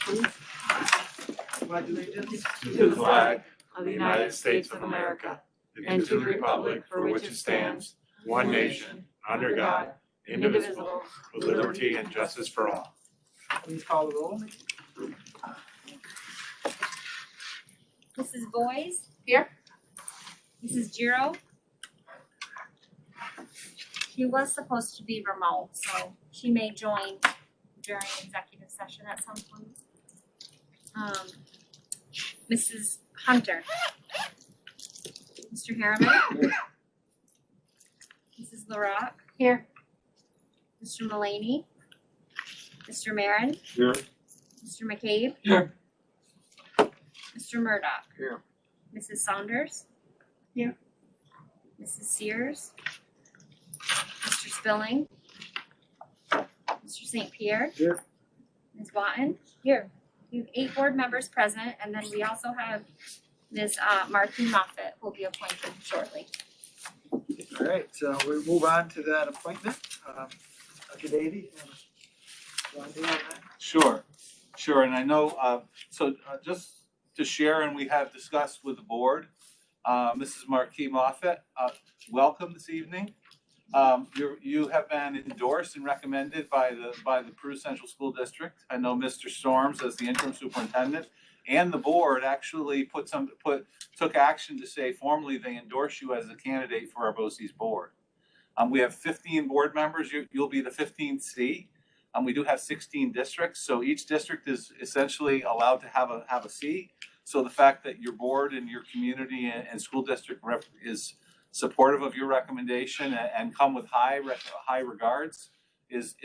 please. Pledge allegiance to the flag of the United States of America and to the republic for which it stands, one nation, under God, indivisible, with liberty and justice for all. Please call the roll. Mrs. Boyes? Here. Mrs. Giro? She was supposed to be remote, so she may join during executive session at some point. Mrs. Hunter? Mr. Harriman? Mrs. LaRock? Here. Mr. Mullaney? Mr. Marin? Here. Mr. McCabe? Here. Mr. Murdoch? Here. Mrs. Saunders? Here. Mrs. Sears? Mr. Spilling? Mr. St. Pierre? Here. Ms. Watton? Here. We have 8 board members present, and then we also have Ms. Martine Moffett, who will be appointed shortly. All right, so we'll move on to that appointment. Dr. Davey, want to do that? Sure, and I know, just to share, and we have discussed with the board, Mrs. Marquis Moffett, welcome this evening. You have been endorsed and recommended by the Peru Central School District. I know Mr. Storms, as the interim superintendent, and the board actually took action to say formally they endorse you as a candidate for our BOCES board. We have 15 board members. You'll be the 15th seat. We do have 16 districts, so each district is essentially allowed to have a seat. So the fact that your board and your community and school district rep is supportive of your recommendation and come with high regards is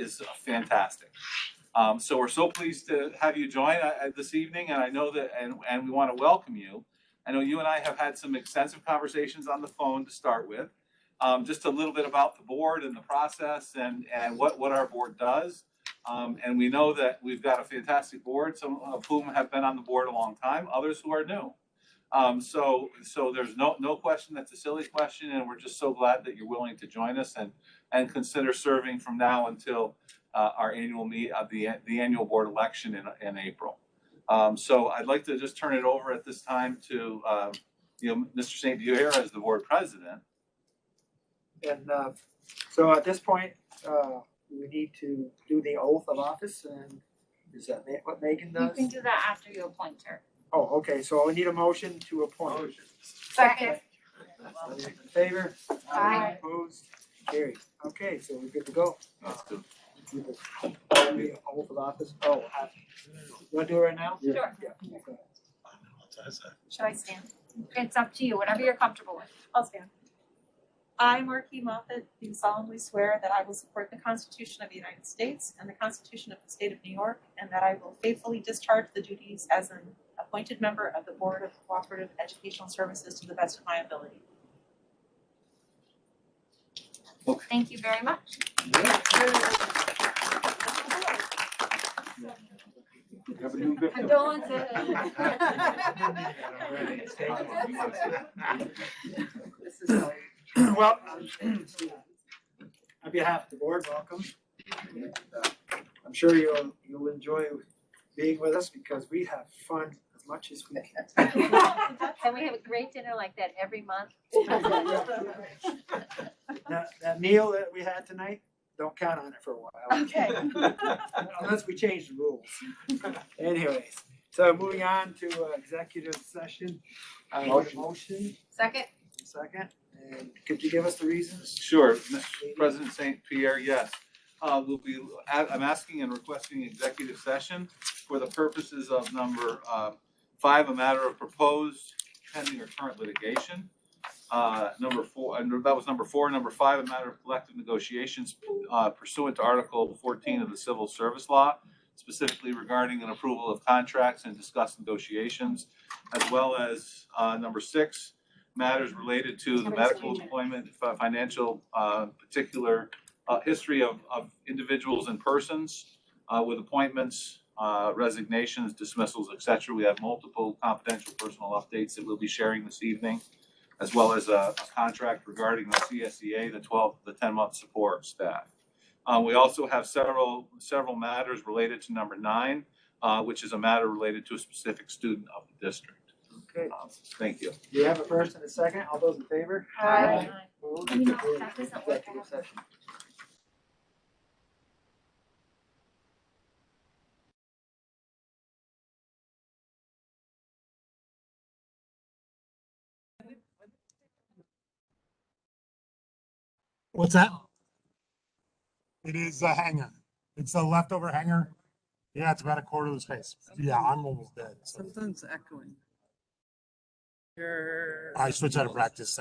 fantastic. So we're so pleased to have you join this evening, and I know that, and we want to welcome you. I know you and I have had some extensive conversations on the phone to start with. Just a little bit about the board and the process and what our board does. And we know that we've got a fantastic board, some of whom have been on the board a long time, others who are new. So there's no question that's a silly question, and we're just so glad that you're willing to join us and consider serving from now until our annual the annual board election in April. So I'd like to just turn it over at this time to Mr. St. Pierre as the board president. And so at this point, we need to do the oath of office, and is that what Megan does? You can do that after you appoint her. Oh, okay, so we need a motion to appoint. Second. All in favor? Aye. Opposed? Carried. Okay, so we're good to go. That's good. The oath of office. Oh, you want to do it right now? Sure. Yeah. Okay. Should I stand? It's up to you, whatever you're comfortable with. I'll stand. I, Marquis Moffett, do solemnly swear that I will support the Constitution of the United States and the Constitution of the State of New York, and that I will faithfully discharge the duties as an appointed member of the Board of Cooperative Educational Services to the best of my ability. Okay. Thank you very much. You have a new victim. Well, on behalf of the board, welcome. And, I'm sure you'll enjoy being with us because we have fun as much as we can. And we have a great dinner like that every month. That meal that we had tonight, don't count on it for a while. Okay. Unless we change the rules. Anyways, so moving on to executive session. Motion. Second? Second. And could you give us the reasons? Sure, Mr. President St. Pierre, yes. I'm asking and requesting executive session for the purposes of number 5, a matter of proposed pending or current litigation. Number 4, that was number 4. Number 5, a matter of collective negotiations pursuant to Article 14 of the Civil Service Law, specifically regarding an approval of contracts and discuss negotiations, as well as number 6, matters related to the medical employment, financial, particular history of individuals and persons with appointments, resignations, dismissals, etc. We have multiple confidential personal updates that we'll be sharing this evening, as well as a contract regarding the CSEA, the 10-month support staff. We also have several matters related to number 9, which is a matter related to a specific student of the district. Okay, Thank you. do you have a first and a second? All those in favor? Aye. Opposed? You know, We're in that doesn't work. executive session. What's that? It is a hanger. It's a leftover hanger. Yeah, it's about a quarter of the space. Yeah, I'm almost dead. So Sometimes echoing. I switch out of practice.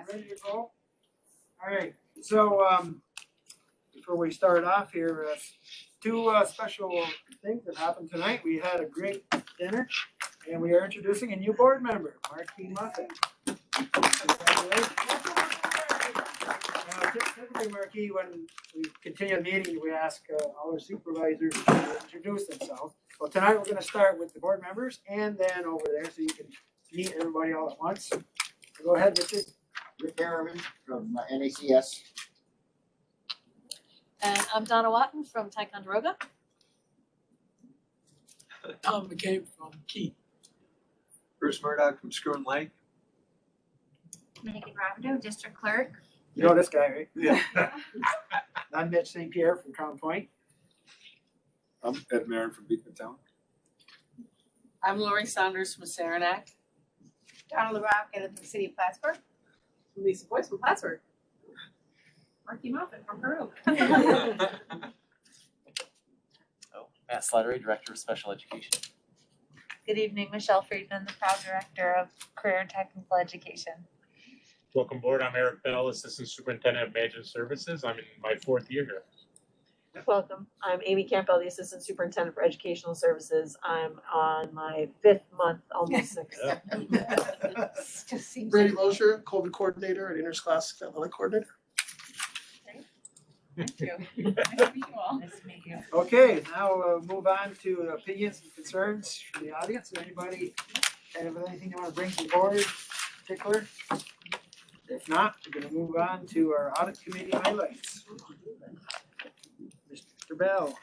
Ready to go? All right, so, before we start off here, two special things that happened tonight. We had a great dinner, and we are introducing a new board member, Marquis Muffin. Typically, Marquis, when we continue the meeting, we ask all our supervisors to introduce themselves. Well, tonight we're going to start with the board members, and then over there, so you can meet everybody all at once. Go ahead, Richard. Rick Harriman from NACS. And I'm Donna Watton from Ticonderoga. Tom McCabe from Key. Bruce Murdoch from Screw Lake. Megan Rabideau, district clerk. You know this guy, right? Yeah. I'm Mitch St. Pierre from Crown Point. I'm Ed Marin from Beekman. I'm Lori Saunders from Saranac. Donna LaRocque of the city of Plattsburgh. Lisa Boyce from Plattsburgh. Marky Muffin from Peru. Oh, Matt Slattery, Director of Special Education. Good evening, Michelle Friedman, the proud director of Career and Technical Education. Welcome aboard. I'm Eric Bell, Assistant Superintendent of Management Services. I'm in my 4th year here. Welcome. I'm Amy Campbell, the Assistant Superintendent for Educational Services. I'm on my 5th month, almost 6th. Just seems Brady Mosher, COVID coordinator and interscholastic athletic coordinator. Thank you. Nice to meet you all. Nice to meet you. Okay, now we'll move on to opinions and concerns from the audience. Anybody have anything you want to bring to the board in particular? If not, we're going to move on to our audit committee highlights. Mr. Bell.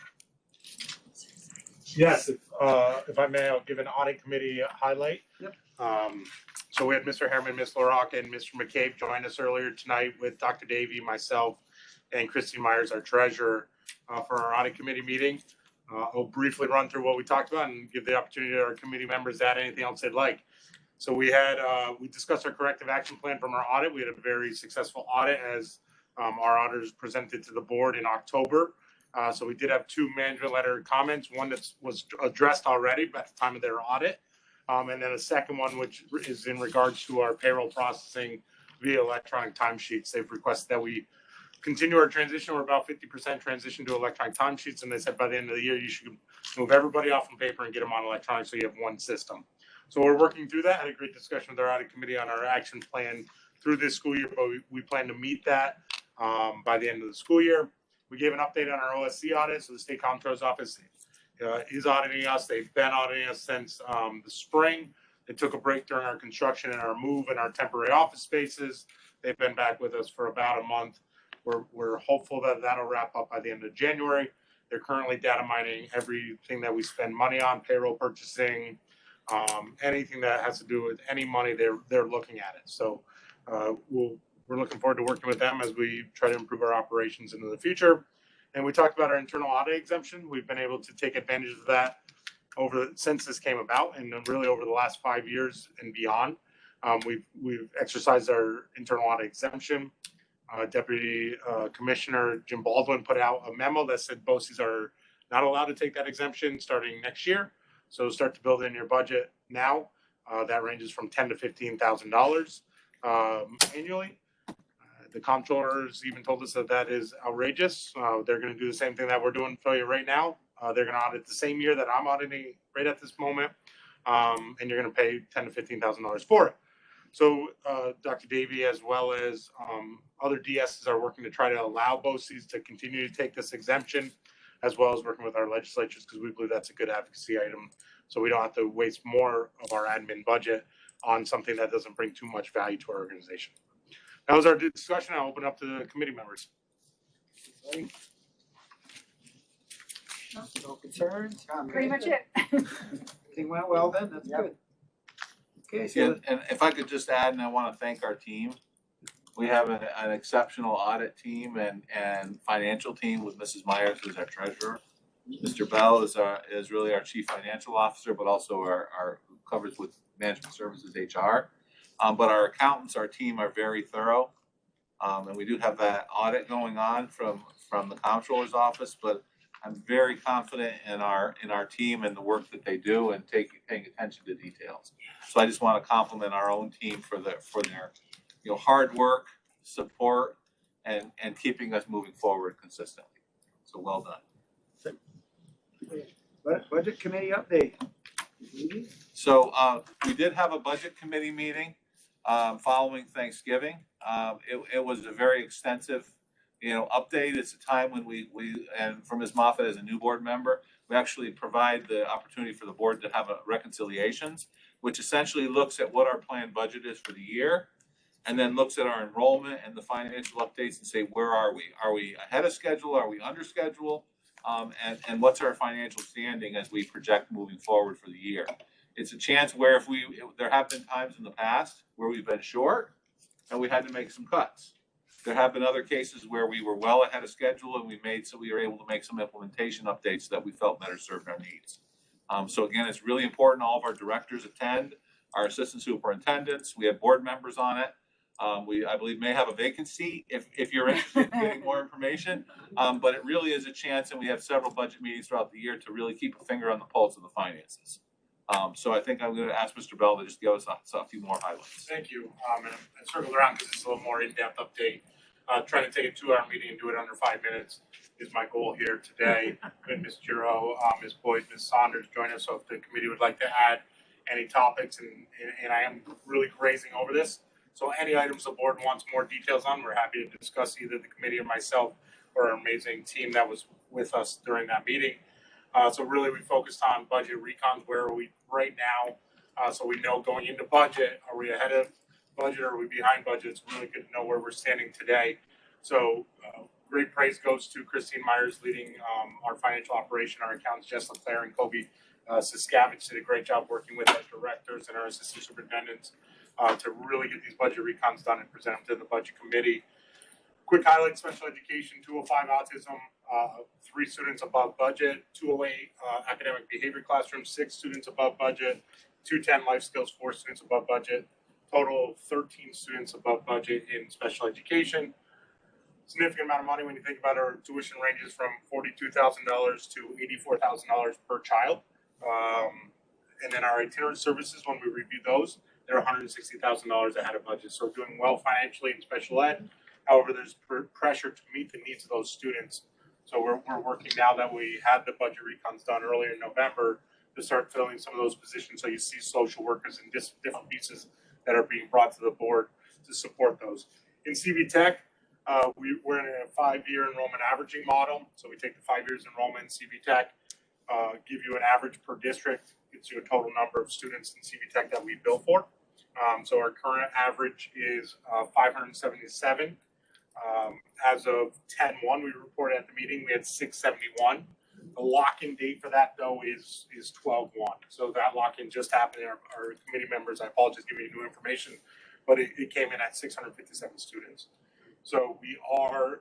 Yes, if I may, I'll give an audit committee highlight. Yep. So we had Mr. Harriman, Ms. LaRocque, and Mr. McCabe join us earlier tonight with Dr. Davey, myself, and Christine Myers, our treasurer, for our audit committee meeting. I'll briefly run through what we talked about and give the opportunity to our committee members to add anything else they'd like. So we discussed our corrective action plan from our audit. We had a very successful audit as our auditors presented to the board in October. So we did have 2 management letter comments, one that was addressed already at the time of their audit. And then a second one, which is in regards to our payroll processing via electronic timesheets. They've requested that we continue our transition. We're about 50% transition to electronic timesheets. And they said by the end of the year, you should move everybody off from paper and get them on electronic so you have one system. So we're working through that. Had a great discussion with our audit committee on our action plan through this school year, but we plan to meet that by the end of the school year. We gave an update on our OSC audit. So the state comptroller's office is auditing us. They've been auditing us since the spring. They took a break during our construction and our move and our temporary office spaces. They've been back with us for about a month. We're hopeful that that'll wrap up by the end of January. They're currently data mining everything that we spend money on, payroll purchasing, anything that has to do with any money. They're looking at it. So we're looking forward to working with them as we try to improve our operations into the future. And we talked about our internal audit exemption. We've been able to take advantage of that since this came about, and really over the last 5 years and beyond. We've exercised our internal audit exemption. Deputy Commissioner Jim Baldwin put out a memo that said BOCES are not allowed to take that exemption starting next year. So start to build in your budget now. That ranges from $10,000 to $15,000 annually. The comptrollers even told us that is outrageous. They're going to do the same thing that we're doing for you right now. They're going to audit the same year that I'm auditing right at this moment, and you're going to pay $10,000 to $15,000 for it. So Dr. Davey, as well as other DSs, are working to try to allow BOCES to continue to take this exemption, as well as working with our legislatures, because we believe that's a good advocacy item. So we don't have to waste more of our admin budget on something that doesn't bring too much value to our organization. That was our discussion. I'll open up to the committee members. No concerns? Pretty much it. Everything went well then? That's good. Okay, so And if I could just add, and I want to thank our team. We have an exceptional audit team and financial team with Mrs. Myers, who's our treasurer. Mr. Bell is really our chief financial officer, but also our who covers with management services HR. But our accountants, our team, are very thorough. And we do have that audit going on from the comptroller's office, but I'm very confident in our team and the work that they do and paying attention to details. So I just want to compliment our own team for their hard work, support, and keeping us moving forward consistently. So well done. Budget committee update. So we did have a budget committee meeting following Thanksgiving. It was a very extensive, update. It's a time when we and for Ms. Moffett as a new board member, we actually provide the opportunity for the board to have a reconciliations, which essentially looks at what our planned budget is for the year, and then looks at our enrollment and the financial updates and say, where are we? Are we ahead of schedule? Are we under schedule? And what's our financial standing as we project moving forward for the year? It's a chance where there have been times in the past where we've been short and we had to make some cuts. There have been other cases where we were well ahead of schedule and we were able to make some implementation updates that we felt better served our needs. So again, it's really important all of our directors attend, our assistant superintendents, we have board members on it. I believe may have a vacancy if you're interested in getting more information. But it really is a chance, and we have several budget meetings throughout the year to really keep a finger on the pulse of the finances. So I think I'm going to ask Mr. Bell to just give us a few more highlights. Thank you. And I circled around because it's a little more in-depth update. Trying to take a 2-hour meeting and do it under 5 minutes is my goal here today. With Ms. Giro, Ms. Boyd, Ms. Saunders join us. So if the committee would like to add any topics, and I am really grazing over this. So any items the board wants more details on, we're happy to discuss either the committee or myself or our amazing team that was with us during that meeting. So really we focused on budget recons. Where are we right now? So we know going into budget, are we ahead of budget or are we behind budget? It's really good to know where we're standing today. So great praise goes to Christine Myers leading our financial operation, our accountants, Jess LeClaire and Kobe Siskavich did a great job working with our directors and our assistant superintendents to really get these budget recons done and present them to the budget committee. Quick highlight: special education, 205 autism, 3 students above budget, 208 academic behavior classroom, 6 students above budget, 210 life skills, 4 students above budget, total 13 students above budget in special education. Significant amount of money when you think about our tuition ranges from $42,000 to $84,000 per child. And then our itinerant services, when we review those, they're $160,000 ahead of budget. So doing well financially in special ed. However, there's pressure to meet the needs of those students. So we're working now that we had the budget recons done earlier in November to start filling some of those positions. So you see social workers in different pieces that are being brought to the board to support those. In CV Tech, we're in a 5-year enrollment averaging model. So we take the 5 years enrollment in CV Tech, give you an average per district, gets you a total number of students in CV Tech that we bill for. So our current average is 577. As of 10/1, we reported at the meeting, we had 671. The lock-in date for that, though, is 12/1. So that lock-in just happened. Our committee members, I apologize giving you new information, but it came in at 657 students. So we are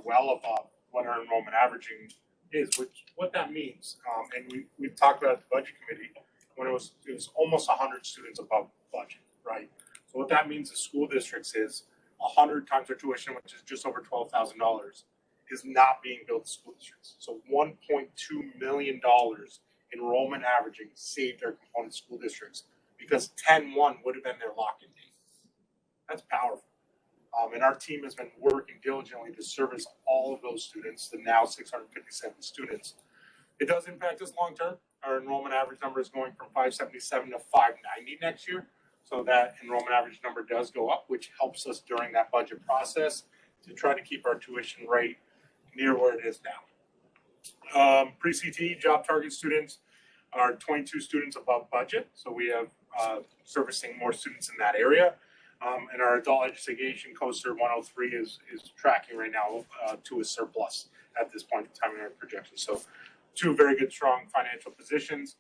well above what our enrollment averaging is, what that means. And we've talked about at the budget committee when it was almost 100 students above budget, right? So what that means to school districts is 100 times their tuition, which is just over $12,000, is not being billed to school districts. So $1.2 million enrollment averaging saved our component school districts because 10/1 would have been their lock-in date. That's powerful. And our team has been working diligently to service all of those students, the now 657 students. It does impact us long term. Our enrollment average number is going from 577 to 590 next year. So that enrollment average number does go up, which helps us during that budget process to try to keep our tuition rate near where it is now. Pre-CTE job target students are 22 students above budget. So we have servicing more students in that area. And our adult education coaster 103 is tracking right now to a surplus at this point in time in our projection. So 2 very good, strong financial positions.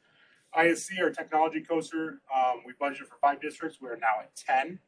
ISC, our technology coaster, we budgeted for 5 districts. We're now at 10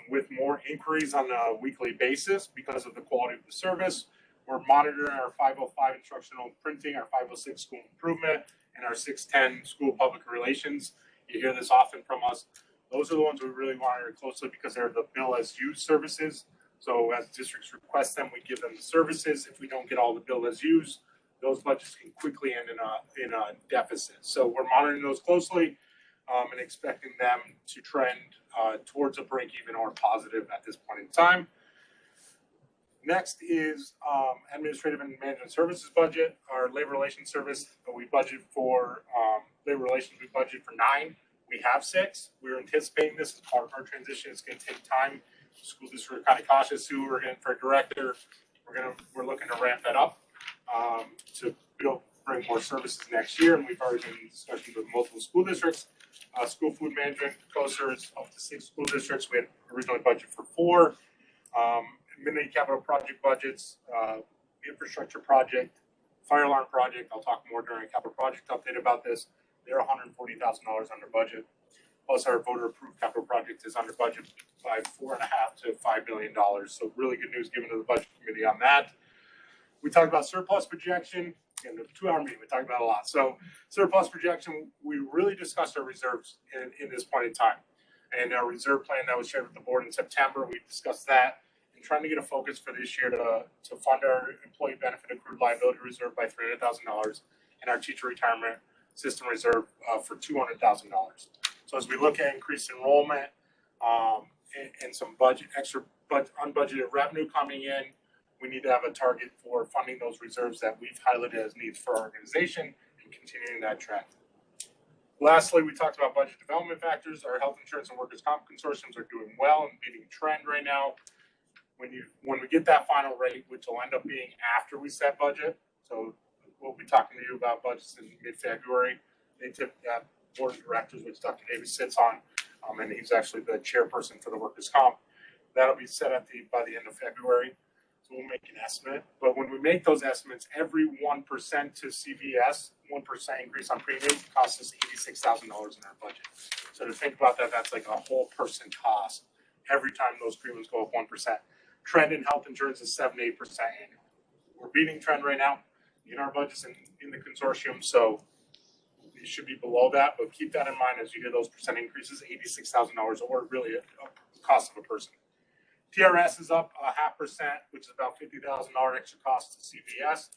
with more inquiries on a weekly basis because of the quality of the service. We're monitoring our 505 instructional printing, our 506 school improvement, and our 610 school public relations. You hear this often from us. Those are the ones we really monitor closely because they're the bill as used services. So as districts request them, we give them the services. If we don't get all the bill as used, those budgets can quickly end in a deficit. So we're monitoring those closely and expecting them to trend towards a break even or positive at this point in time. Next is administrative and management services budget. Our labor relations service, we budget for labor relations, we budget for 9. We have 6. We're anticipating this as part of our transition. It's going to take time. School district are kind of cautious who we're getting for a director. We're looking to ramp that up to bring more services next year, and we've already been in discussions with multiple school districts. School food management co-serves up to 6 school districts. We had originally budgeted for 4. Mini capital project budgets, infrastructure project, fire alarm project. I'll talk more during a capital project update about this. They're $140,000 under budget. Plus, our voter-approved capital project is under budget by $4.5 to $5 million. So, really good news given to the budget committee on that. We talked about surplus projection. In the 2-hour meeting, we talked about a lot. So, surplus projection, we really discussed our reserves in this point in time. And our reserve plan that was shared with the board in September, we discussed that and trying to get a focus for this year to fund our employee benefit accrued liability reserve by $300,000 and our teacher retirement system reserve for $200,000. So as we look at increased enrollment and some extra unbudgeted revenue coming in, we need to have a target for funding those reserves that we've highlighted as needs for our organization and continuing that trend. Lastly, we talked about budget development factors. Our health insurance and workers' comp consortiums are doing well and beating trend right now. When we get that final rate, which will end up being after we set budget, so we'll be talking to you about budgets in mid-February. They tip that board of directors, which Dr. Davis sits on, and he's actually the chairperson for the workers' comp. That'll be set by the end of February. So we'll make an estimate. But when we make those estimates, every 1% to CVS, 1% increase on premium costs us $86,000 in our budget. So to think about that, that's like a whole person cost every time those premiums go up 1%. Trend in health insurance is 7-8% annual. We're beating trend right now in our budgets in the consortium, so it should be below that. But keep that in mind as you hear those percent increases, $86,000 or really a cost of a person. TRS is up 0.5%, which is about $50,000 extra cost to CVS.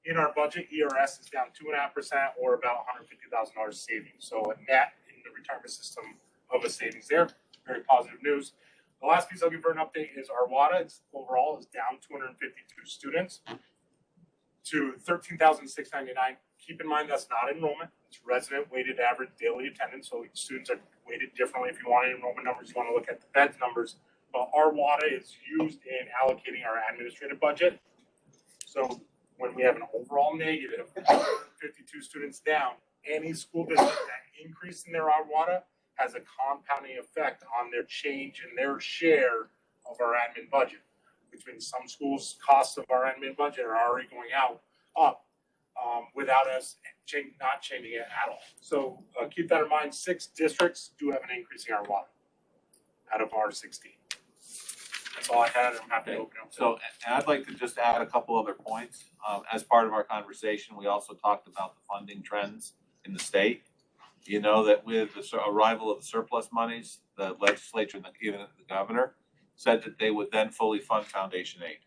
In our budget, ERS is down 2.5% or about $150,000 savings. So a net in the retirement system of a savings there. Very positive news. The last piece I'll give for an update is our WADA. It's overall is down 252 students to 13,699. Keep in mind that's not enrollment. It's resident weighted average daily attendance. So students are weighted differently. If you want enrollment numbers, you want to look at the Fed's numbers. But our WADA is used in allocating our administrative budget. So when we have an overall negative, 52 students down, any school district that increase in their WADA has a compounding effect on their change in their share of our admin budget, which means some schools' costs of our admin budget are already going up without us not changing it at all. So keep that in mind. 6 districts do have an increase in our WADA out of our 16. That's all I had. I'm happy to open up. So, and I'd like to just add a couple other points. As part of our conversation, we also talked about the funding trends in the state. You know that with the arrival of the surplus monies, the legislature and even the governor said that they would then fully fund foundation aid.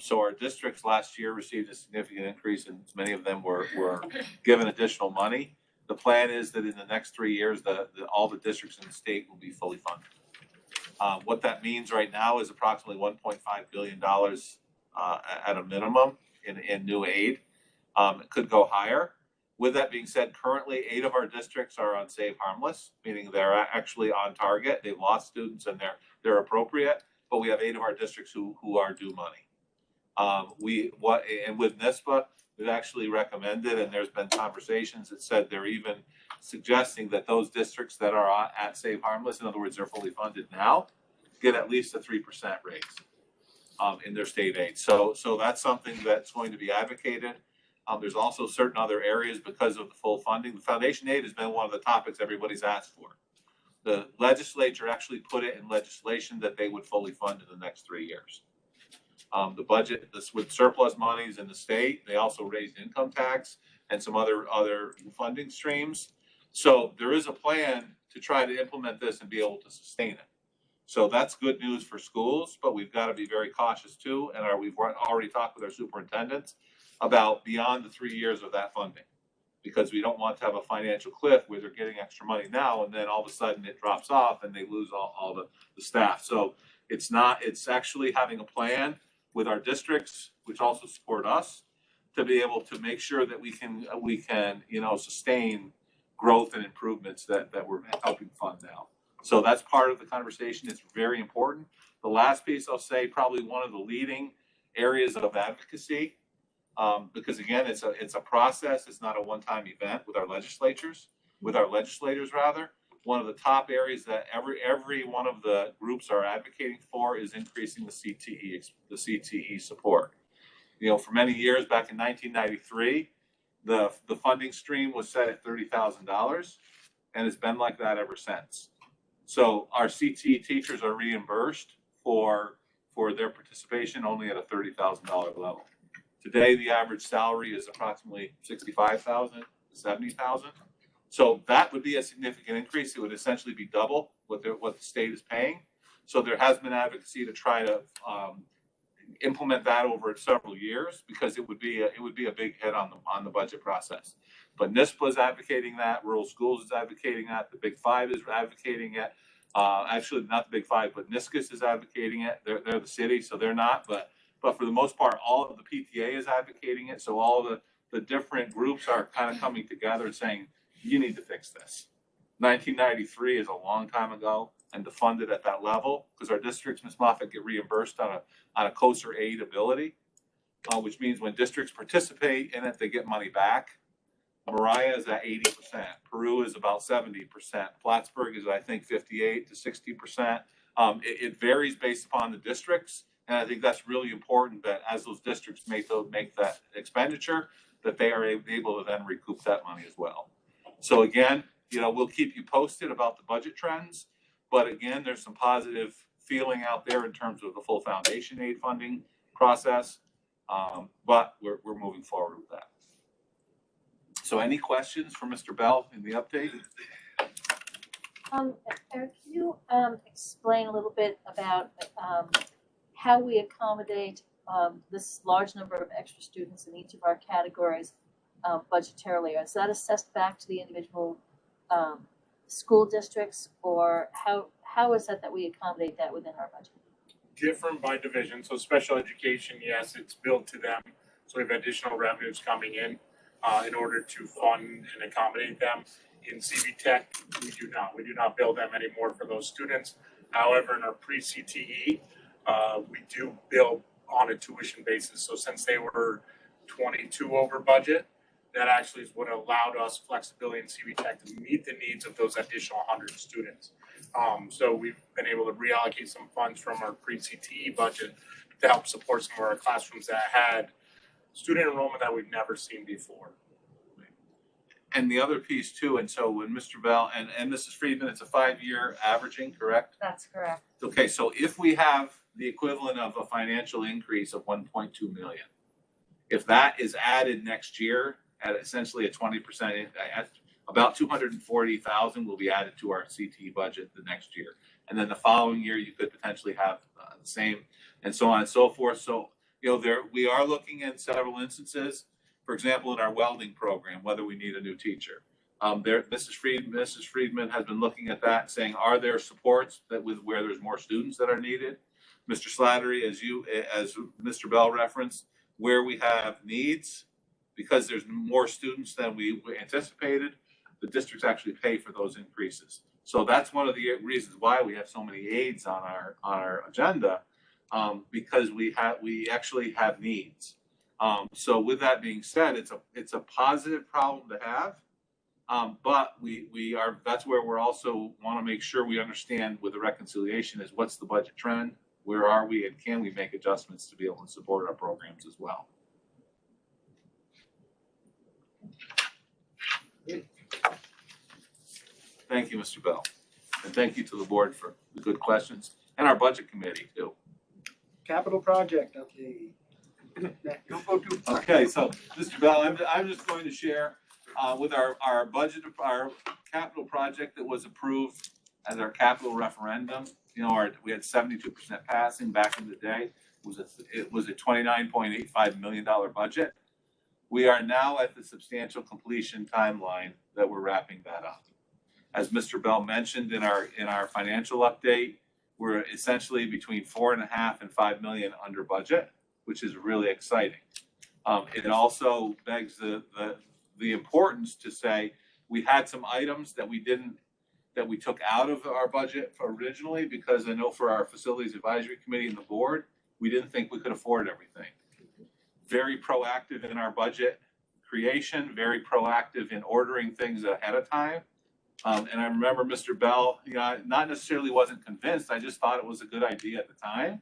So our districts last year received a significant increase, and many of them were given additional money. The plan is that in the next 3 years, all the districts in the state will be fully funded. What that means right now is approximately $1.5 billion at a minimum in new aid. It could go higher. With that being said, currently 8 of our districts are on Save Harmless, meaning they're actually on target. They've lost students and they're appropriate, but we have 8 of our districts who are due money. And with NISPA, we've actually recommended, and there's been conversations that said they're even suggesting that those districts that are at Save Harmless, in other words, they're fully funded now, get at least a 3% raise in their state aid. So that's something that's going to be advocated. There's also certain other areas because of the full funding. The foundation aid has been one of the topics everybody's asked for. The legislature actually put it in legislation that they would fully fund in the next 3 years. The budget, with surplus monies in the state, they also raised income tax and some other funding streams. So there is a plan to try to implement this and be able to sustain it. So that's good news for schools, but we've got to be very cautious too. And we've already talked with our superintendents about beyond the 3 years of that funding, because we don't want to have a financial cliff where they're getting extra money now and then all of a sudden it drops off and they lose all the staff. So it's actually having a plan with our districts, which also support us, to be able to make sure that we can sustain growth and improvements that we're helping fund now. So that's part of the conversation. It's very important. The last piece I'll say, probably one of the leading areas of advocacy, because again, it's a process. It's not a one-time event with our legislators rather. One of the top areas that every one of the groups are advocating for is increasing the CTE support. For many years back in 1993, the funding stream was set at $30,000, and it's been like that ever since. So our CTE teachers are reimbursed for their participation only at a $30,000 level. Today, the average salary is approximately $65,000 to $70,000. So that would be a significant increase. It would essentially be double what the state is paying. So there has been advocacy to try to implement that over several years, because it would be a big hit on the budget process. But NISPA is advocating that. Rural Schools is advocating that. The Big Five is advocating it. Actually, not the Big Five, but NISCUS is advocating it. They're the city, so they're not. But for the most part, all of the PTA is advocating it. So all of the different groups are kind of coming together and saying, you need to fix this. 1993 is a long time ago, and to fund it at that level, because our districts, Ms. Moffitt, get reimbursed on a COSER aid ability, which means when districts participate in it, they get money back. Mariah is at 80%. Peru is about 70%. Plattsburgh is, I think, 58 to 60%. It varies based upon the districts, and I think that's really important that as those districts make that expenditure, that they are able to then recoup that money as well. So again, we'll keep you posted about the budget trends, but again, there's some positive feeling out there in terms of the full foundation aid funding process, but we're moving forward with that. So any questions for Mr. Bell in the update? Eric, can you explain a little bit about how we accommodate this large number of extra students in each of our categories budgetarily? Is that assessed back to the individual school districts, or how is that we accommodate that within our budget? Different by division. So special education, yes, it's billed to them. So we have additional revenues coming in order to fund and accommodate them. In CV Tech, we do not bill them anymore for those students. However, in our pre-CTE, we do bill on a tuition basis. So since they were 22 over budget, that actually is what allowed us flexibility in CV Tech to meet the needs of those additional 100 students. So we've been able to reallocate some funds from our pre-CTE budget to help support some of our classrooms that had student enrollment that we've never seen before. And the other piece too, and so when Mr. Bell and Mrs. Friedman, it's a 5-year averaging, correct? That's correct. Okay, so if we have the equivalent of a financial increase of 1.2 million, if that is added next year at essentially a 20%, about 240,000 will be added to our CTE budget the next year. And then the following year, you could potentially have the same, and so on and so forth. So, we are looking at several instances. For example, in our welding program, whether we need a new teacher. Mrs. Friedman has been looking at that, saying, are there supports where there's more students that are needed? Mr. Slattery, as Mr. Bell referenced, where we have needs, because there's more students than we anticipated, the districts actually pay for those increases. So that's one of the reasons why we have so many aids on our agenda, because we actually have needs. So with that being said, it's a positive problem to have, but that's where we're also want to make sure we understand with the reconciliation is what's the budget trend, where are we, and can we make adjustments to be able to support our programs as well. Thank you, Mr. Bell, and thank you to the board for the good questions, and our budget committee too. Capital project update. Don't go too far. Okay, so Mr. Bell, I'm just going to share with our budget, our capital project that was approved as our capital referendum. We had 72% passing back in the day. It was a $29.85 million budget. We are now at the substantial completion timeline that we're wrapping that up. As Mr. Bell mentioned in our financial update, we're essentially between 4.5 and 5 million under budget, which is really exciting. It also begs the importance to say we had some items that we took out of our budget originally, because I know for our facilities advisory committee and the board, we didn't think we could afford everything. Very proactive in our budget creation, very proactive in ordering things ahead of time. And I remember Mr. Bell, not necessarily wasn't convinced, I just thought it was a good idea at the time,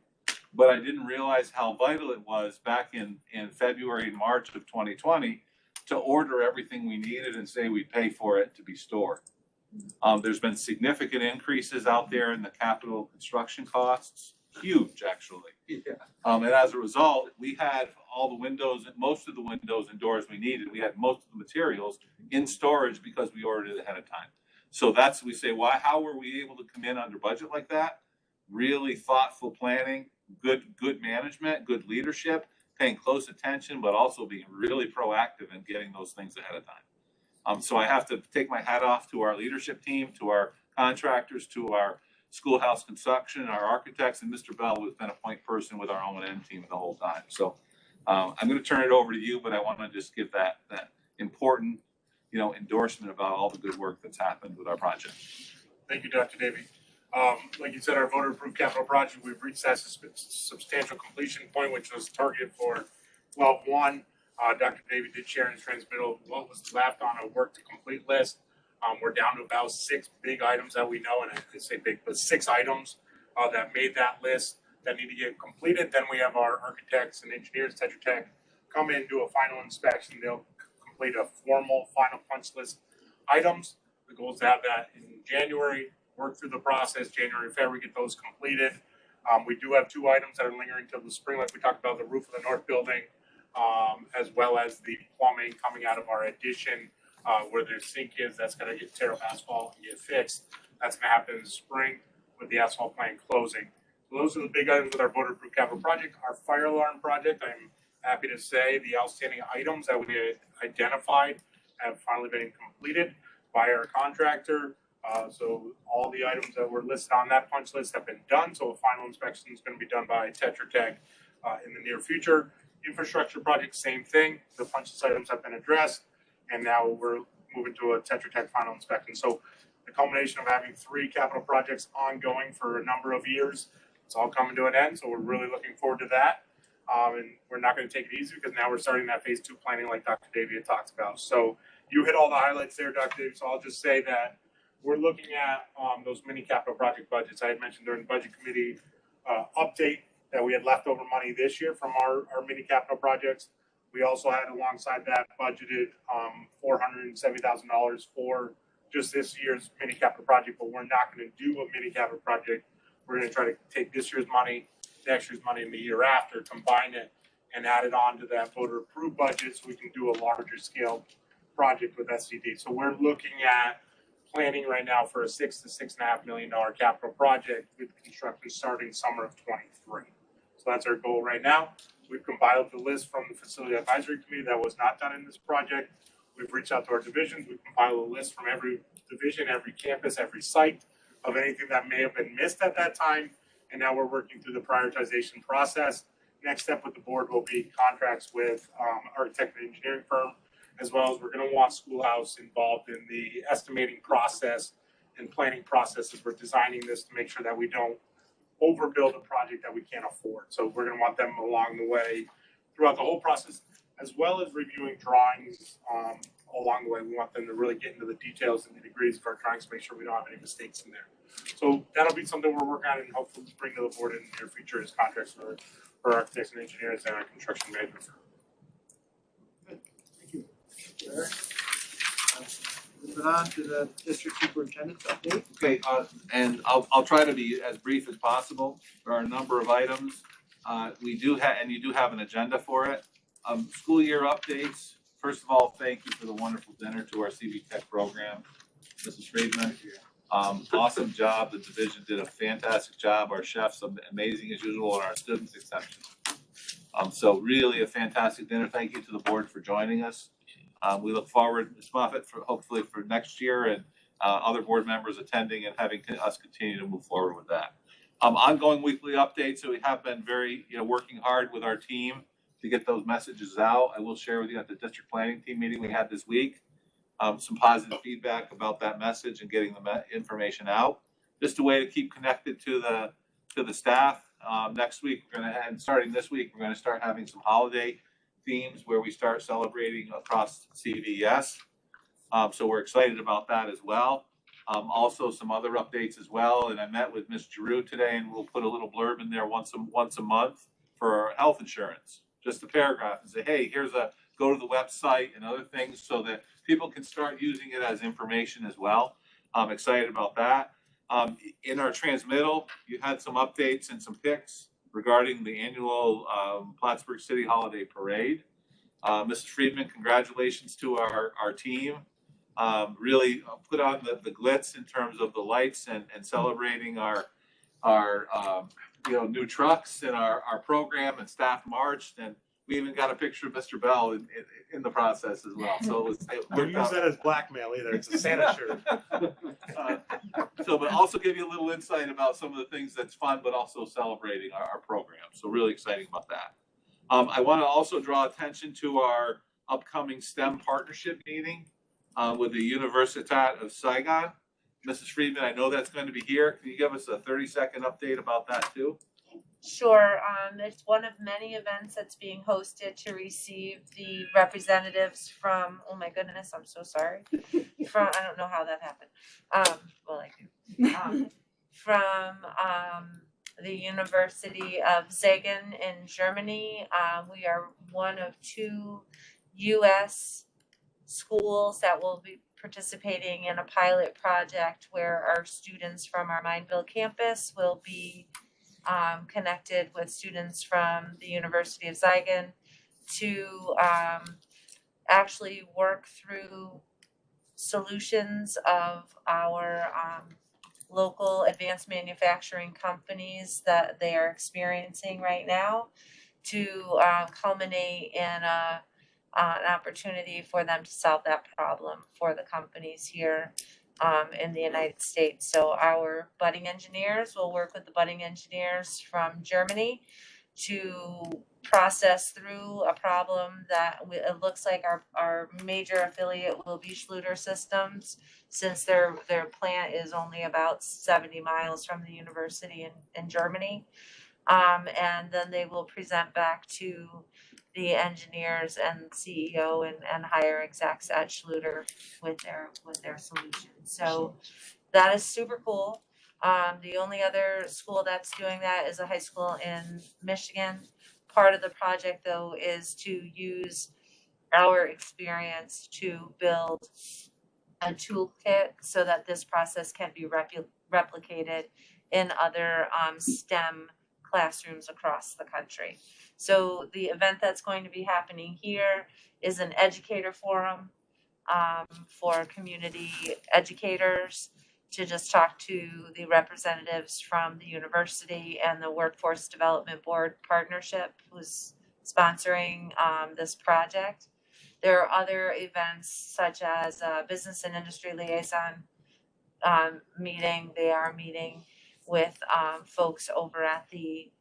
but I didn't realize how vital it was back in February and March of 2020 to order everything we needed and say we'd pay for it to be stored. There's been significant increases out there in the capital construction costs, huge actually. Yeah. And as a result, we had all the windows, most of the windows and doors we needed. We had most of the materials in storage because we ordered it ahead of time. So that's, we say, how were we able to come in under budget like that? Really thoughtful planning, good management, good leadership, paying close attention, but also being really proactive in getting those things ahead of time. So I have to take my hat off to our leadership team, to our contractors, to our schoolhouse construction, our architects, and Mr. Bell, who's been a point person with our O&M team the whole time. So I'm going to turn it over to you, but I want to just give that important, endorsement about all the good work that's happened with our project. Thank you, Dr. Davey. Like you said, our voter approved capital project, we've reached that substantial completion point, which was targeted for 12/1. Dr. Davey did share in his transmittal what was left on a work to complete list. We're down to about 6 big items that we know, and I say big, but 6 items that made that list that need to get completed. Then we have our architects and engineers, Tetra Tech, come in, do a final inspection. They'll complete a formal final punch list items. The goal is to have that in January, work through the process, January, February, get those completed. We do have 2 items that are lingering till the spring, like we talked about, the roof of the north building, as well as the plumbing coming out of our addition, where their sink is, that's gonna get tear up asphalt and get fixed. That's gonna happen in the spring with the asphalt plant closing. So those are the big items with our voter approved capital project. Our fire alarm project, I'm happy to say the outstanding items that we identified have finally been completed by our contractor. So all the items that were listed on that punch list have been done. So a final inspection is going to be done by Tetra Tech in the near future. Infrastructure project, same thing. The punch list items have been addressed, and now we're moving to a Tetra Tech final inspection. So the culmination of having 3 capital projects ongoing for a number of years, it's all coming to an end. So we're really looking forward to that. And we're not going to take it easy because now we're starting that phase 2 planning like Dr. Davey had talked about. So you hit all the highlights there, Dr. Davey. So I'll just say that we're looking at those mini capital project budgets. I had mentioned during the budget committee update that we had leftover money this year from our mini capital projects. We also had alongside that budgeted $470,000 for just this year's mini capital project, but we're not going to do a mini capital project. We're going to try to take this year's money, next year's money, and the year after, combine it and add it on to that voter approved budget so we can do a larger scale project with SCD. So we're looking at planning right now for a $6 to $6.5 million capital project with construction starting summer of 23. So that's our goal right now. We've compiled the list from the facility advisory committee that was not done in this project. We've reached out to our divisions. We've compiled a list from every division, every campus, every site of anything that may have been missed at that time. And now we're working through the prioritization process. Next step with the board will be contracts with architect and engineering firm, as well as we're going to want Schoolhouse involved in the estimating process and planning process as we're designing this to make sure that we don't overbuild a project that we can't afford. So we're going to want them along the way throughout the whole process, as well as reviewing drawings along the way. We want them to really get into the details and the degrees of our drawings to make sure we don't have any mistakes in there. So that'll be something we're working on and hopefully bring to the board in the near future as contracts for architects and engineers and our construction management firm. Thank you. Moving on to the district superintendent's update. Okay, and I'll try to be as brief as possible. There are a number of items. We do have, and you do have an agenda for it. School year updates. First of all, thank you for the wonderful dinner to our CB Tech program, Mrs. Friedman. Awesome job. The division did a fantastic job. Our chefs amazing as usual, and our students exceptional. So really a fantastic dinner. Thank you to the board for joining us. We look forward, Ms. Moffett, for hopefully for next year and other board members attending and having us continue to move forward with that. Ongoing weekly updates. So we have been very, working hard with our team to get those messages out. I will share with you at the district planning team meeting we had this week, some positive feedback about that message and getting the information out. Just a way to keep connected to the staff. Next week, starting this week, we're going to start having some holiday themes where we start celebrating across CVS. So we're excited about that as well. Also some other updates as well. And I met with Ms. Giroux today, and we'll put a little blurb in there once a month for health insurance. Just a paragraph and say, hey, go to the website and other things so that people can start using it as information as well. I'm excited about that. In our transmittal, you had some updates and some pics regarding the annual Plattsburgh City Holiday Parade. Mrs. Friedman, congratulations to our team. Really put on the glitz in terms of the lights and celebrating our new trucks and our program and staff marched, and we even got a picture of Mr. Bell in the process as well. So don't use that as blackmail either. It's a Santa shirt. But also give you a little insight about some of the things that's fun, but also celebrating our program. So really exciting about that. I want to also draw attention to our upcoming STEM partnership meeting with the Universitat of Saigon. Mrs. Friedman, I know that's going to be here. Can you give us a 30-second update about that too? Sure. It's one of many events that's being hosted to receive the representatives from, oh my goodness, I'm so sorry. I don't know how that happened. Well, I do. From the University of Siegen in Germany. We are one of 2 U.S. schools that will be participating in a pilot project where our students from our Mineville campus will be connected with students from the University of Siegen to actually work through solutions of our local advanced manufacturing companies that they are experiencing right now to culminate in an opportunity for them to solve that problem for the companies here in the United States. So our budding engineers will work with the budding engineers from Germany to process through a problem that it looks like our major affiliate will be Schluter Systems, since their plant is only about 70 miles from the university in Germany. And then they will present back to the engineers and CEO and higher execs at Schluter with their solutions. So that is super cool. The only other school that's doing that is a high school in Michigan. Part of the project, though, is to use our experience to build a toolkit so that this process can be replicated in other STEM classrooms across the country. So the event that's going to be happening here is an educator forum for community educators to just talk to the representatives from the university and the Workforce Development Board partnership who's sponsoring this project. There are other events such as business and industry liaison meeting. They are meeting with folks over at the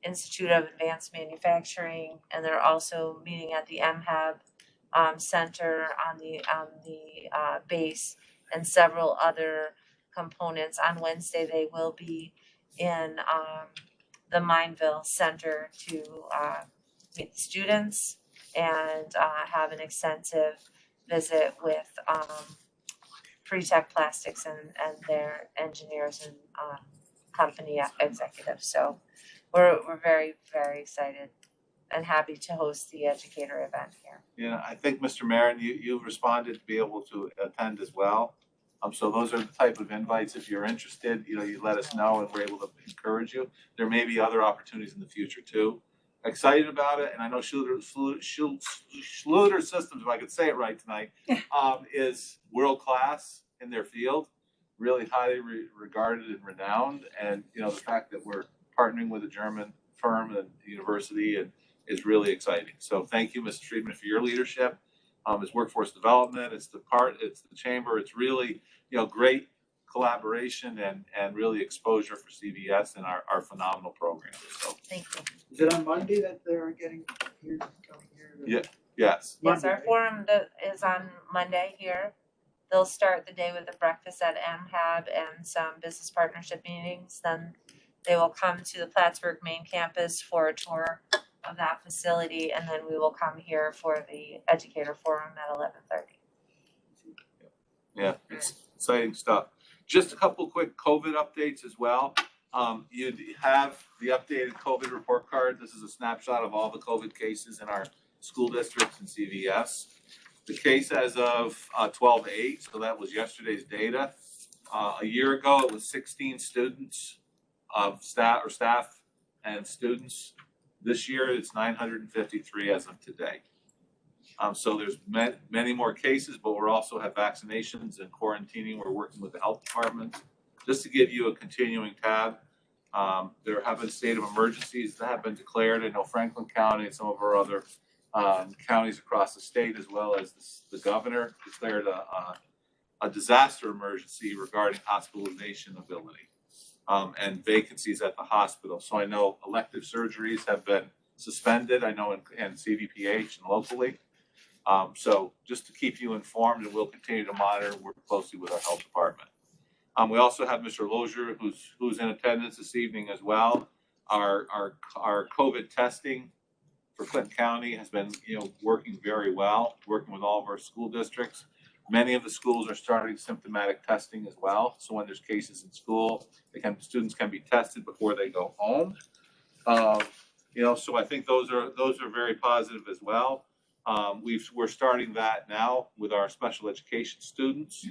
Institute of Advanced Manufacturing, and they're also meeting at the MHAB Center on the base, and several other components. On Wednesday, they will be in the Mineville Center to meet the students and have an extensive visit with Pretech Plastics and their engineers and company executives. So we're very, very excited and happy to host the educator event here. Yeah, I think, Mr. Marin, you responded to be able to attend as well. So those are the type of invites. If you're interested, you let us know and we're able to encourage you. There may be other opportunities in the future too. Excited about it, and I know Schluter Systems, if I could say it right tonight, is world class in their field, really highly regarded and renowned. And the fact that we're partnering with a German firm and university and is really exciting. So thank you, Mr. Friedman, for your leadership. It's workforce development, it's the chamber, it's really, great collaboration and really exposure for CVS and our phenomenal program. So Thank you. Is it on Monday that they're getting here, coming here? Yeah. Yes. Yes, Monday, our right? forum is on Monday here. They'll start the day with a breakfast at MHAB and some business partnership meetings. Then they will come to the Plattsburgh main campus for a tour of that facility, and then we will come here for the educator forum at 11:30. Yeah, it's exciting stuff. Just a couple quick COVID updates as well. You have the updated COVID report card. This is a snapshot of all the COVID cases in our school districts and CVS. The case as of 12/8, so that was yesterday's data. A year ago, it was 16 students of staff and students. This year, it's 953 as of today. So there's many more cases, but we also have vaccinations and quarantining. We're working with the health department. Just to give you a continuing tab, there have been state of emergencies that have been declared. I know Franklin County and some of our other counties across the state, as well as the governor, declared a disaster emergency regarding hospitalization ability and vacancies at the hospital. So I know elective surgeries have been suspended. I know in CVPH and locally. So just to keep you informed, and we'll continue to monitor and work closely with our health department. We also have Mr. Lozier, who's in attendance this evening as well. Our COVID testing for Clinton County has been, working very well, working with all of our school districts. Many of the schools are starting symptomatic testing as well. So when there's cases in school, students can be tested before they go home. So I think those are very positive as well. We're starting that now with our special education students.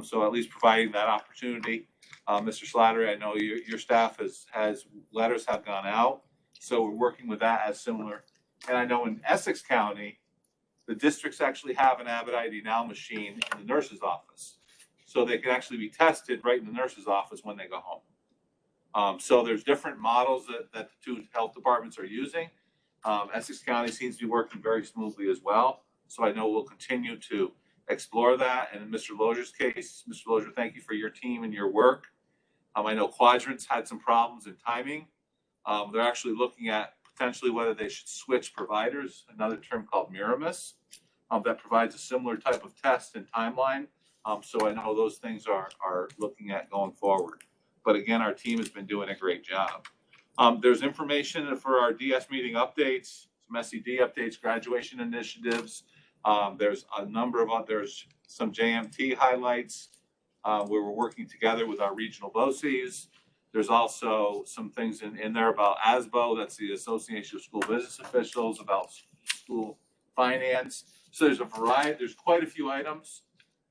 So at least providing that opportunity. Mr. Slattery, I know your staff has letters have gone out. So we're working with that as similar. And I know in Essex County, the districts actually have an Abbott ID Now machine in the nurse's office. So they can actually be tested right in the nurse's office when they go home. So there's different models that the two health departments are using. Essex County seems to be working very smoothly as well. So I know we'll continue to explore that. And in Mr. Lozier's case, Mr. Lozier, thank you for your team and your work. I know Quadrant's had some problems in timing. They're actually looking at potentially whether they should switch providers, another term called Miramis, that provides a similar type of test and timeline. So I know those things are looking at going forward. But again, our team has been doing a great job. There's information for our DS meeting updates, some SED updates, graduation initiatives. There's a number of others, some JMT highlights where we're working together with our regional BOCES. There's also some things in there about ASBO, that's the Association of School Business Officials, about school finance. So there's a variety, there's quite a few items.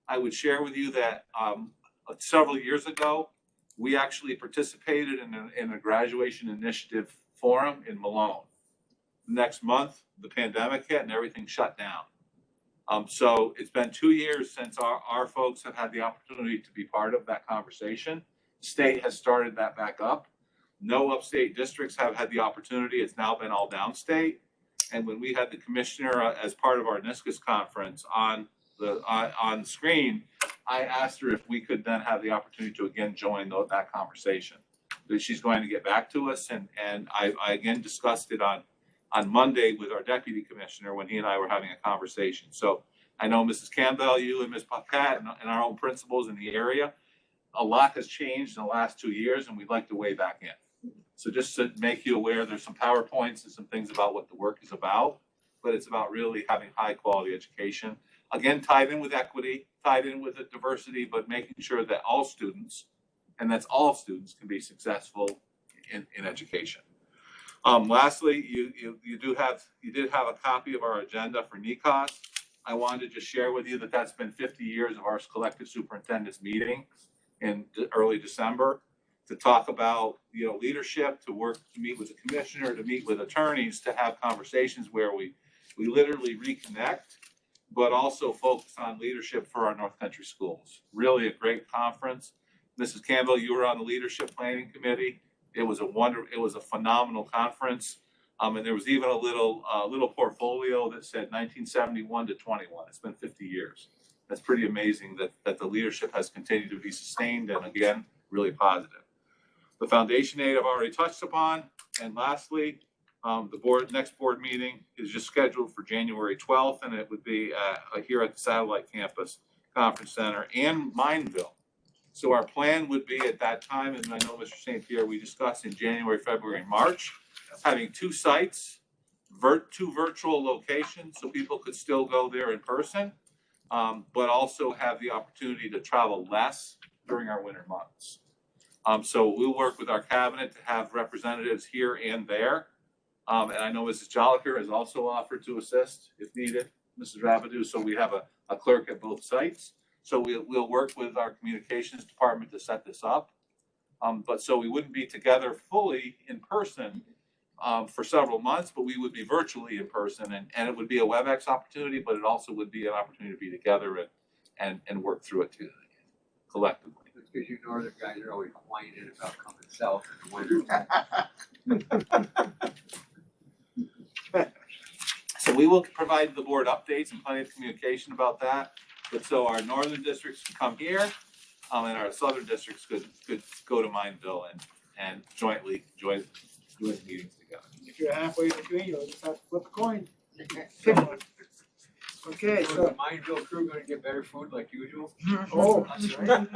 I would share with you that several years ago, we actually participated in a graduation initiative forum in Malone. Next month, the pandemic hit and everything shut down. So it's been 2 years since our folks have had the opportunity to be part of that conversation. State has started that back up. No upstate districts have had the opportunity. It's now been all downstate. And when we had the commissioner as part of our NISCUS conference on screen, I asked her if we could then have the opportunity to again join that conversation. She's going to get back to us, and I again discussed it on Monday with our deputy commissioner when he and I were having a conversation. So I know Mrs. Campbell, you and Ms. Paquette and our own principals in the area, a lot has changed in the last 2 years, and we'd like to weigh back in. So just to make you aware, there's some PowerPoints and some things about what the work is about, but it's about really having high quality education. Again, tied in with equity, tied in with the diversity, but making sure that all students, and that's all students, can be successful in education. Lastly, you did have a copy of our agenda for NECOS. I wanted to just share with you that that's been 50 years of our collective superintendent's meeting in early December to talk about leadership, to meet with the commissioner, to meet with attorneys, to have conversations where we literally reconnect, but also focus on leadership for our North Country schools. Really a great conference. Mrs. Campbell, you were on the leadership planning committee. It was a phenomenal conference. And there was even a little portfolio that said 1971 to 21. It's been 50 years. That's pretty amazing that the leadership has continued to be sustained and again, really positive. The foundation aid I've already touched upon. And lastly, the next board meeting is just scheduled for January 12th, and it would be here at the Satellite Campus Conference Center in Mineville. So our plan would be at that time, and I know Mr. St. Pierre, we discussed in January, February, and March, having 2 sites, 2 virtual locations, so people could still go there in person, but also have the opportunity to travel less during our winter months. So we'll work with our cabinet to have representatives here and there. And I know Mrs. Joliker has also offered to assist if needed, Mrs. Rabideau, so we have a clerk at both sites. So we'll work with our communications department to set this up. But so we wouldn't be together fully in person for several months, but we would be virtually in person, and it would be a WebEx opportunity, but it also would be an opportunity to be together and work through it together collectively. That's because you northern guys are always whining about coming south in the winter. So we will provide the board updates and plenty of communication about that. But so our northern districts can come here, and our southern districts could go to Mineville and jointly join the meetings together. If you're halfway between, you'll just have to flip a coin. Pick one. Okay, So so, the Mineville crew gonna get better food like usual? oh, that's right.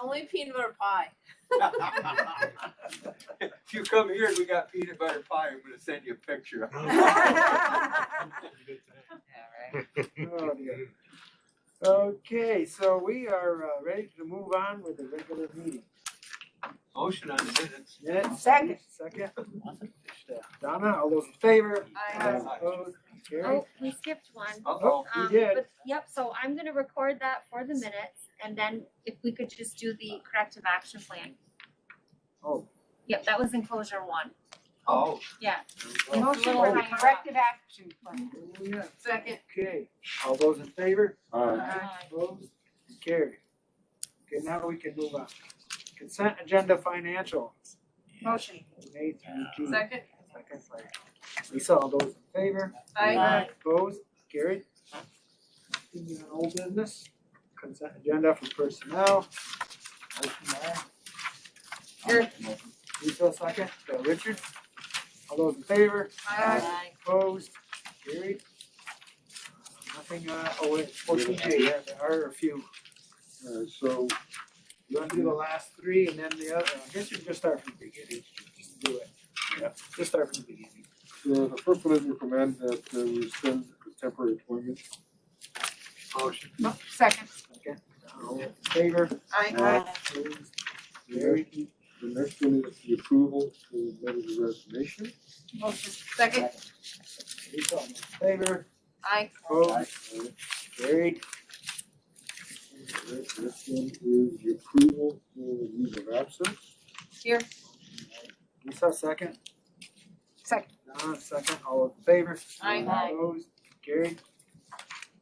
Only peanut butter pie. If you come here and we got peanut butter pie, I'm gonna send you a picture. Oh, dear. Okay, so we are ready to move on with the regular meeting. Motion on the minutes. Minutes? Second. Second. Donna, all those in favor? Aye. Opposed? Carried. Oh, we skipped one. Oh, we did. But, yep, so I'm gonna record that for the minutes, and then if we could just do the corrective action plan. Oh. Yep, that was enclosure 1, Oh. yeah. Motion for the corrective action plan. Oh, yeah. Second. Okay, all those in favor? Aye. Opposed? Carried. Okay, now we can move on. Consent agenda financial. Motion. A through G. Second. Second by Lisa, all those in favor? Aye. Opposed? Carried. Continuing on old business, consent agenda for personnel. Motion by Here. Lisa, second, Richard. All those in favor? Aye. Opposed? Carried. Nothing, oh wait, motion J, yeah, there are a few. So, You want to do the last 3 and then the other, I guess you can just start from the beginning, just do it. Yeah, just start from the beginning. the first one is recommend that we extend the temporary employment. Motion. Second. Second, all in favor? Aye. Opposed? Carried. The next one is the approval to letter of resignation. Motion. Second. Lisa, all in favor? Aye. Opposed? Carried. Next one is the approval for leave of absence. Here. Lisa, second. Second. Donna, second, all in favor? Aye. Opposed? Carried.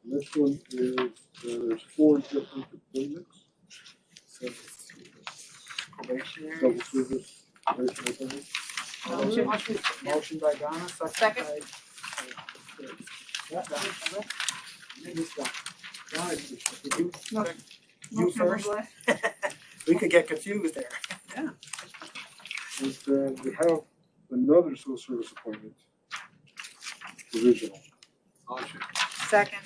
Next one is, there's 4 different appointments, So, probationary. double service, probation appointments. Motion by Donna, second Second. by. Yeah, Donna. And this Donna. Donna, did you? No. You first? We could get confused there. And we have another civil service appointment, provisional. Motion. Second.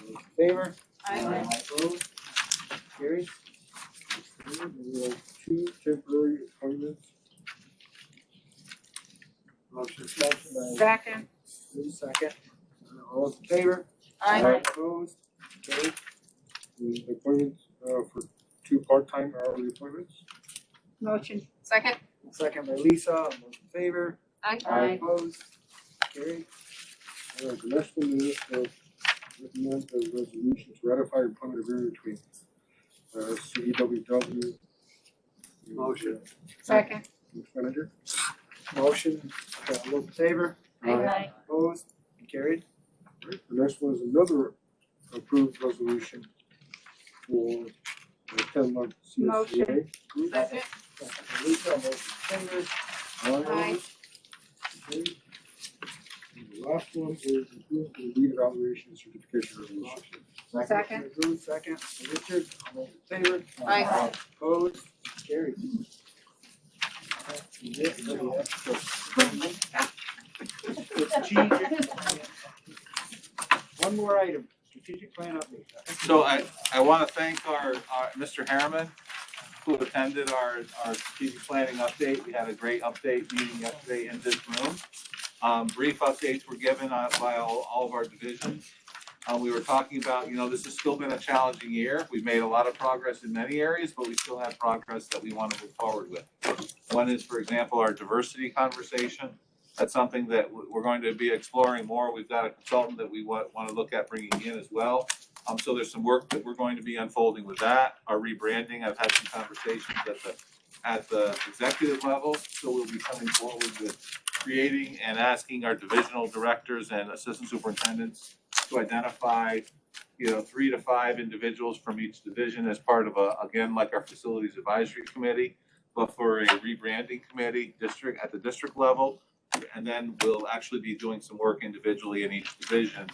All in favor? Aye. Opposed? Carried. And we have 2 temporary appointments. Motion by Second. Lou, second. All in favor? Aye. Opposed? Carried. The appointment for 2 part-time hourly appointments. Motion. Second. Second by Lisa, all those in favor? Aye. Opposed? Carried. The next one is recommend a resolution to ratify employment agreement between CEWW. Motion. Second. Manager. Motion, all those in favor? Aye. Opposed? Carried. The next one is another approved resolution for a 10-month CSCA. Motion. Second. Second by Lisa, all those in favor? Aye. next one is approved the lead evaluation and certification resolution. Second. Moved, second, Richard, all in favor? Aye. Opposed, carried. Strategic. One more item, strategic plan update. So I want to thank our Mr. Harriman, who attended our strategic planning update. We had a great update meeting yesterday in this room. Brief updates were given by all of our divisions. We were talking about, this has still been a challenging year. We've made a lot of progress in many areas, but we still have progress that we want to move forward with. One is, for example, our diversity conversation. That's something that we're going to be exploring more. We've got a consultant that we want to look at bringing in as well. So there's some work that we're going to be unfolding with that. Our rebranding, I've had some conversations at the executive level. So we'll be coming forward with creating and asking our divisional directors and assistant superintendents to identify, 3 to 5 individuals from each division as part of again, like our facilities advisory committee, but for a rebranding committee at the district level. And then we'll actually be doing some work individually in each division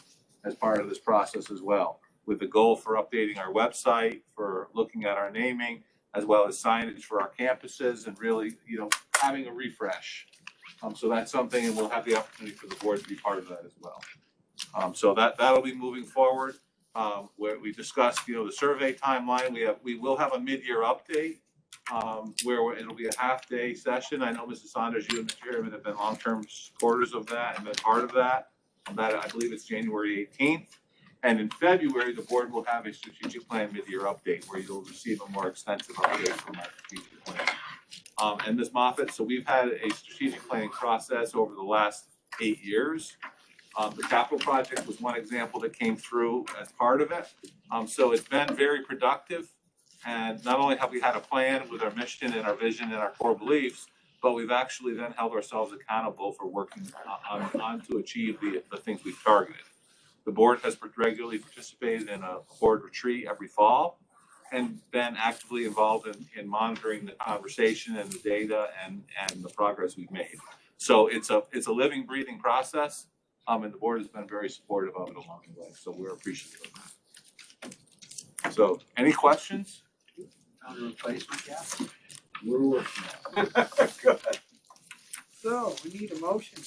as part of this process as well, with the goal for updating our website, for looking at our naming, as well as signage for our campuses and really, having a refresh. So that's something, and we'll have the opportunity for the board to be part of that as well. So that'll be moving forward. Where we discussed, the survey timeline. We will have a mid-year update where it'll be a half-day session. I know Mrs. Saunders, you and Mr. Harriman have been long-term supporters of that and been part of that. That I believe it's January 18th. And in February, the board will have a strategic plan mid-year update where you'll receive a more extensive update from our strategic plan. And Ms. Moffitt, so we've had a strategic planning process over the last 8 years. The capital project was one example that came through as part of it. So it's been very productive. And not only have we had a plan with our mission and our vision and our core beliefs, but we've actually then held ourselves accountable for working on to achieve the things we've targeted. The board has regularly participated in a board retreat every fall and been actively involved in monitoring the conversation and the data and the progress we've made. So it's a living, breathing process, and the board has been very supportive of it along the way. So we're appreciative of that. So any questions? Found a replacement, yeah? We're working on it. Good. So we need a motion.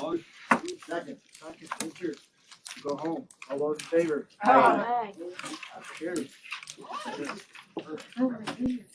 Motion. Second. Second, Richard, go home. All those in favor? Aye. Carried. Oh my goodness.